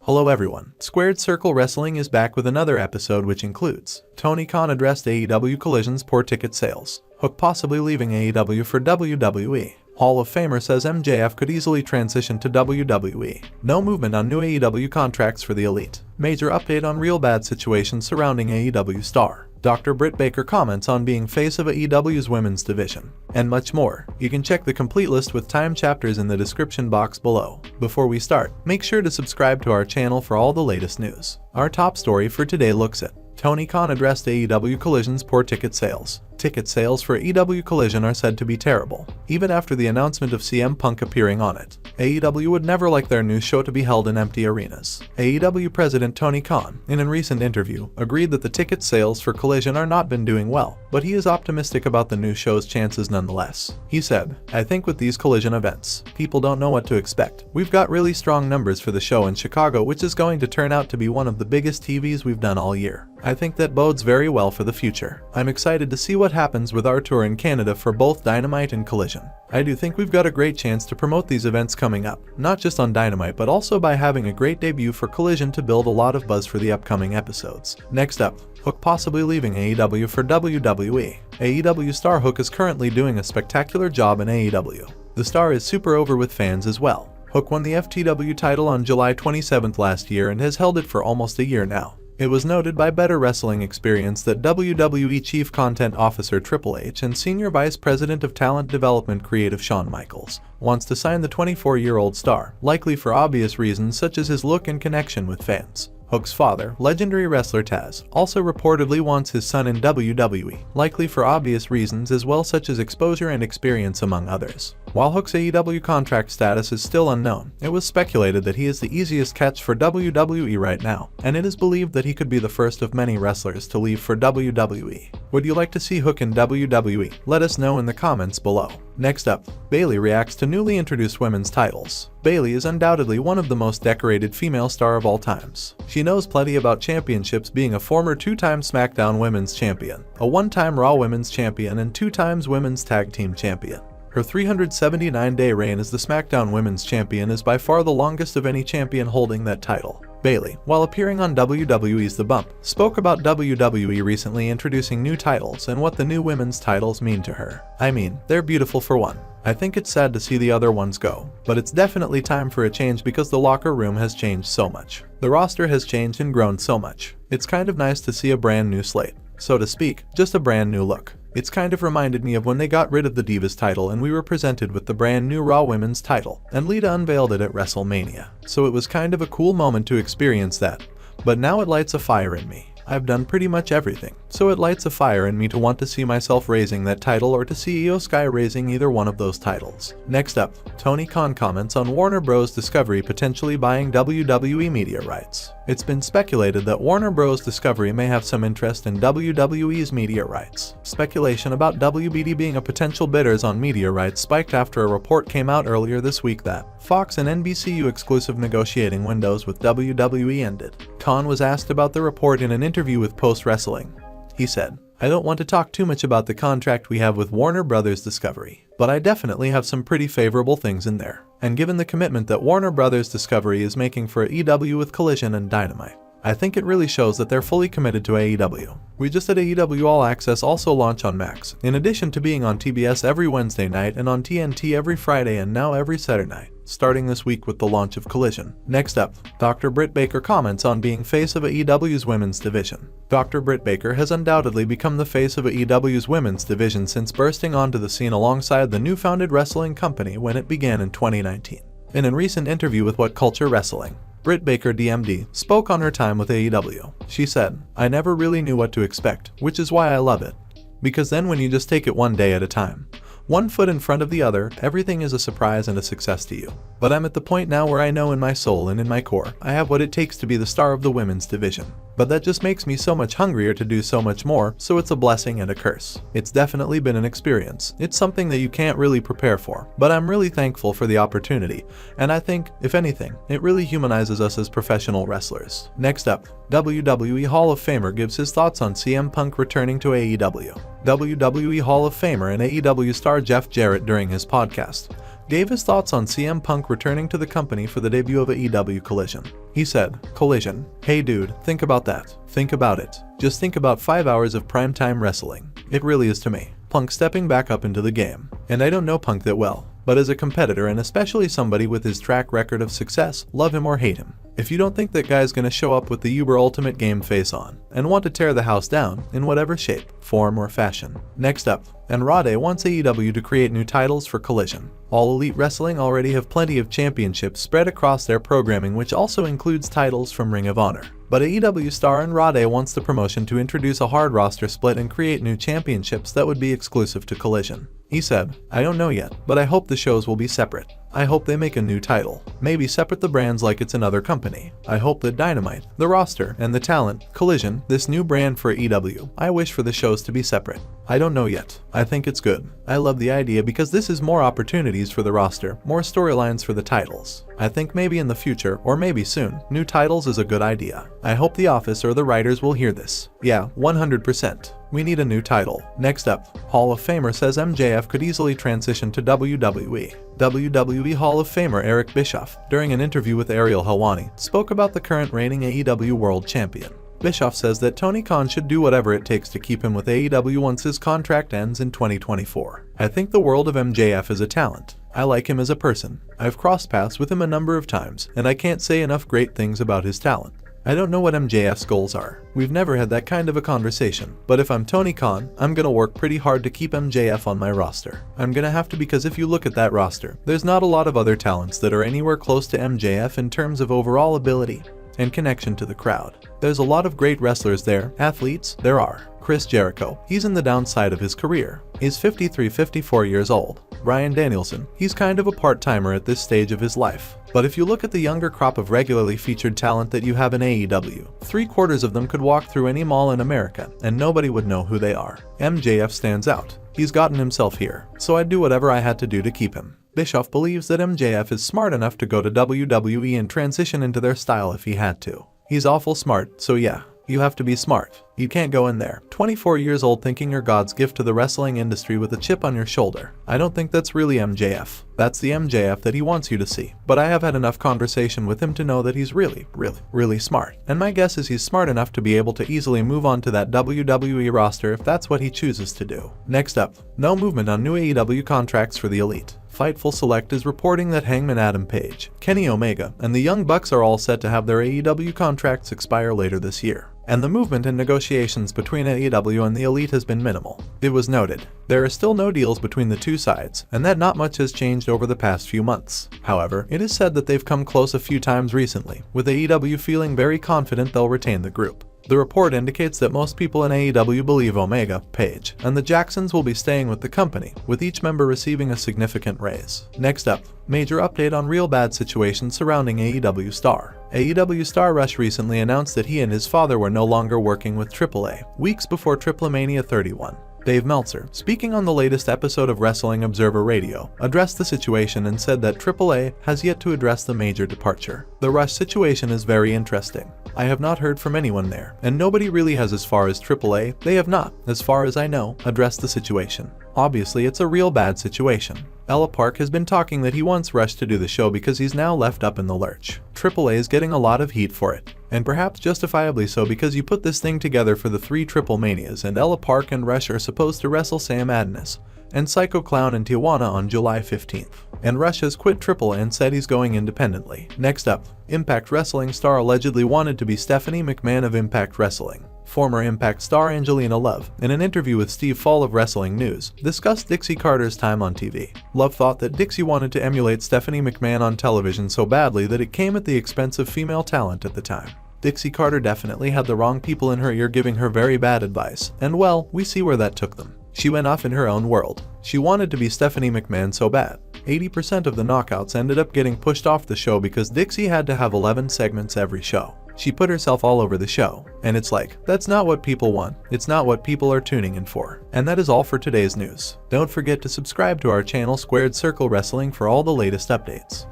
Hello everyone, SquaredCircle Wrestling is back with another episode which includes Tony Khan addressed AEW Collision's poor ticket sales, Hook possibly leaving AEW for WWE, Hall of Famer says MJF could easily transition to WWE, no movement on new AEW contracts for the Elite, major update on real bad situation surrounding AEW star, Dr. Britt Baker comments on being face of AEW's women's division, and much more. You can check the complete list with time chapters in the description box below. Before we start, make sure to subscribe to our channel for all the latest news. Our top story for today looks at Tony Khan addressed AEW Collision's poor ticket sales. Ticket sales for AEW Collision are said to be terrible, even after the announcement of CM Punk appearing on it. AEW would never like their new show to be held in empty arenas. AEW President Tony Khan, in a recent interview, agreed that the ticket sales for Collision are not been doing well, but he is optimistic about the new show's chances nonetheless. He said, "I think with these Collision events, people don't know what to expect. We've got really strong numbers for the show in Chicago, which is going to turn out to be one of the biggest TVs we've done all year. I think that bodes very well for the future. I'm excited to see what happens with our tour in Canada for both Dynamite and Collision. I do think we've got a great chance to promote these events coming up, not just on Dynamite but also by having a great debut for Collision to build a lot of buzz for the upcoming episodes." Next up, Hook possibly leaving AEW for WWE. AEW star Hook is currently doing a spectacular job in AEW. The star is super over with fans as well. Hook won the FTW title on July 27th last year and has held it for almost a year now. It was noted by Better Wrestling Experience that WWE Chief Content Officer Triple H and Senior Vice President of Talent Development Creative Shawn Michaels wants to sign the 24-year-old star, likely for obvious reasons such as his look and connection with fans. Hook's father, legendary wrestler Taz, also reportedly wants his son in WWE, likely for obvious reasons as well such as exposure and experience among others. While Hook's AEW contract status is still unknown, it was speculated that he is the easiest catch for WWE right now, and it is believed that he could be the first of many wrestlers to leave for WWE. Would you like to see Hook in WWE? Let us know in the comments below. Next up, Bayley reacts to newly introduced women's titles. Bayley is undoubtedly one of the most decorated female star of all times. She knows plenty about championships, being a former two-time SmackDown Women's Champion, a one-time Raw Women's Champion, and 2 times Women's Tag Team Champion. Her 379-day reign as the SmackDown Women's Champion is by far the longest of any champion holding that title. Bayley, while appearing on WWE's The Bump, spoke about WWE recently introducing new titles and what the new women's titles mean to her. "I mean, they're beautiful for one. I think it's sad to see the other ones go, but it's definitely time for a change because the locker room has changed so much. The roster has changed and grown so much. It's kind of nice to see a brand new slate, so to speak, just a brand new look. It's kind of reminded me of when they got rid of the Divas title and we were presented with the brand new Raw Women's title, and Lita unveiled it at WrestleMania. So it was kind of a cool moment to experience that. But now it lights a fire in me. I've done pretty much everything, so it lights a fire in me to want to see myself raising that title or to see Io Sky raising either one of those titles." Next up, Tony Khan comments on Warner Bros. Discovery potentially buying WWE media rights. It's been speculated that Warner Bros. Discovery may have some interest in WWE's media rights. Speculation about WBD being a potential bidders on media rights spiked after a report came out earlier this week that Fox and NBCU exclusive negotiating windows with WWE ended. Khan was asked about the report in an interview with Post Wrestling. He said, "I don't want to talk too much about the contract we have with Warner Bros. Discovery, but I definitely have some pretty favorable things in there. And given the commitment that Warner Bros. Discovery is making for AEW with Collision and Dynamite, I think it really shows that they're fully committed to AEW. We just had AEW All Access also launch on Max, in addition to being on TBS every Wednesday night and on TNT every Friday and now every Saturday night, starting this week with the launch of Collision." Next up, Dr. Britt Baker comments on being face of AEW's women's division. Dr. Britt Baker has undoubtedly become the face of AEW's women's division since bursting onto the scene alongside the new-founded wrestling company when it began in 2019. In a recent interview with What Culture Wrestling, Britt Baker DMD spoke on her time with AEW. She said, "I never really knew what to expect, which is why I love it. Because then when you just take it one day at a time, one foot in front of the other, everything is a surprise and a success to you. But I'm at the point now where I know in my soul and in my core, I have what it takes to be the star of the women's division. But that just makes me so much hungrier to do so much more, so it's a blessing and a curse. It's definitely been an experience. It's something that you can't really prepare for, but I'm really thankful for the opportunity, and I think, if anything, it really humanizes us as professional wrestlers." Next up, WWE Hall of Famer gives his thoughts on CM Punk returning to AEW. WWE Hall of Famer and AEW star Jeff Jarrett during his podcast gave his thoughts on CM Punk returning to the company for the debut of AEW Collision. He said, "Collision. Hey dude, think about that. Think about it. Just think about 5 hours of primetime wrestling. It really is to me. Punk stepping back up into the game. And I don't know Punk that well, but as a competitor and especially somebody with his track record of success, love him or hate him. If you don't think that guy's gonna show up with the Uber Ultimate Game face on and want to tear the house down in whatever shape, form, or fashion." Next up, Andrade wants AEW to create new titles for Collision. All Elite Wrestling already have plenty of championships spread across their programming, which also includes titles from Ring of Honor. But AEW star Andrade wants the promotion to introduce a hard roster split and create new championships that would be exclusive to Collision. He said, "I don't know yet, but I hope the shows will be separate. I hope they make a new title. Maybe separate the brands like it's another company. I hope that Dynamite, the roster, and the talent, Collision, this new brand for AEW, I wish for the shows to be separate. I don't know yet. I think it's good. I love the idea because this is more opportunities for the roster, more storylines for the titles. I think maybe in the future, or maybe soon, new titles is a good idea. I hope the office or the writers will hear this. Yeah, 100%. We need a new title." Next up, Hall of Famer says MJF could easily transition to WWE. WWE Hall of Famer Eric Bischoff, during an interview with Ariel Helwani, spoke about the current reigning AEW World Champion. Bischoff says that Tony Khan should do whatever it takes to keep him with AEW once his contract ends in 2024. "I think the world of MJF is a talent. I like him as a person. I've crossed paths with him a number of times, and I can't say enough great things about his talent. I don't know what MJF's goals are. We've never had that kind of a conversation. But if I'm Tony Khan, I'm gonna work pretty hard to keep MJF on my roster. I'm gonna have to, because if you look at that roster, there's not a lot of other talents that are anywhere close to MJF in terms of overall ability and connection to the crowd. There's a lot of great wrestlers there, athletes, there are. Chris Jericho, he's in the downside of his career. He's 53, 54 years old. Bryan Danielson, he's kind of a part-timer at this stage of his life. But if you look at the younger crop of regularly featured talent that you have in AEW, 3/4 of them could walk through any mall in America and nobody would know who they are. MJF stands out. He's gotten himself here, so I'd do whatever I had to do to keep him." Bischoff believes that MJF is smart enough to go to WWE and transition into their style if he had to. He's awful smart, so yeah, you have to be smart. You can't go in there, 24 years old, thinking you're God's gift to the wrestling industry with a chip on your shoulder. I don't think that's really MJF. That's the MJF that he wants you to see. But I have had enough conversation with him to know that he's really smart. And my guess is he's smart enough to be able to easily move on to that WWE roster if that's what he chooses to do. Next up, no movement on new AEW contracts for the Elite. Fightful Select is reporting that Hangman Adam Page, Kenny Omega, and the Young Bucks are all set to have their AEW contracts expire later this year. And the movement and negotiations between AEW and the Elite has been minimal. It was noted, there are still no deals between the two sides, and that not much has changed over the past few months. However, it is said that they've come close a few times recently, with AEW feeling very confident they'll retain the group. The report indicates that most people in AEW believe Omega, Page, and the Jacksons will be staying with the company, with each member receiving a significant raise. Next up, major update on real bad situation surrounding AEW star. AEW star Rush recently announced that he and his father were no longer working with AAA, weeks before Triplemania 31. Dave Meltzer, speaking on the latest episode of Wrestling Observer Radio, addressed the situation and said that AAA has yet to address the major departure. The Rush situation is very interesting. I have not heard from anyone there, and nobody really has. As far as AAA, they have not, as far as I know, addressed the situation. Obviously, it's a real bad situation. Ella Park has been talking that he wants Rush to do the show because he's now left up in the lurch. AAA is getting a lot of heat for it, and perhaps justifiably so, because you put this thing together for the 3 Triple Manias, and Ella Park and Rush are supposed to wrestle Sam Adonis and Psycho Clown in Tijuana on July 15th. And Rush has quit AAA and said he's going independently. Next up, Impact Wrestling star allegedly wanted to be Stephanie McMahon of Impact Wrestling. Former Impact star Angelina Love, in an interview with Steve Fall of Wrestling News, discussed Dixie Carter's time on TV. Love thought that Dixie wanted to emulate Stephanie McMahon on television so badly that it came at the expense of female talent at the time. Dixie Carter definitely had the wrong people in her ear giving her very bad advice, and well, we see where that took them. She went off in her own world. She wanted to be Stephanie McMahon so bad. 80% of the knockouts ended up getting pushed off the show because Dixie had to have 11 segments every show. She put herself all over the show, and it's like, that's not what people want. It's not what people are tuning in for. And that is all for today's news. Don't forget to subscribe to our channel SquaredCircle Wrestling for all the latest updates.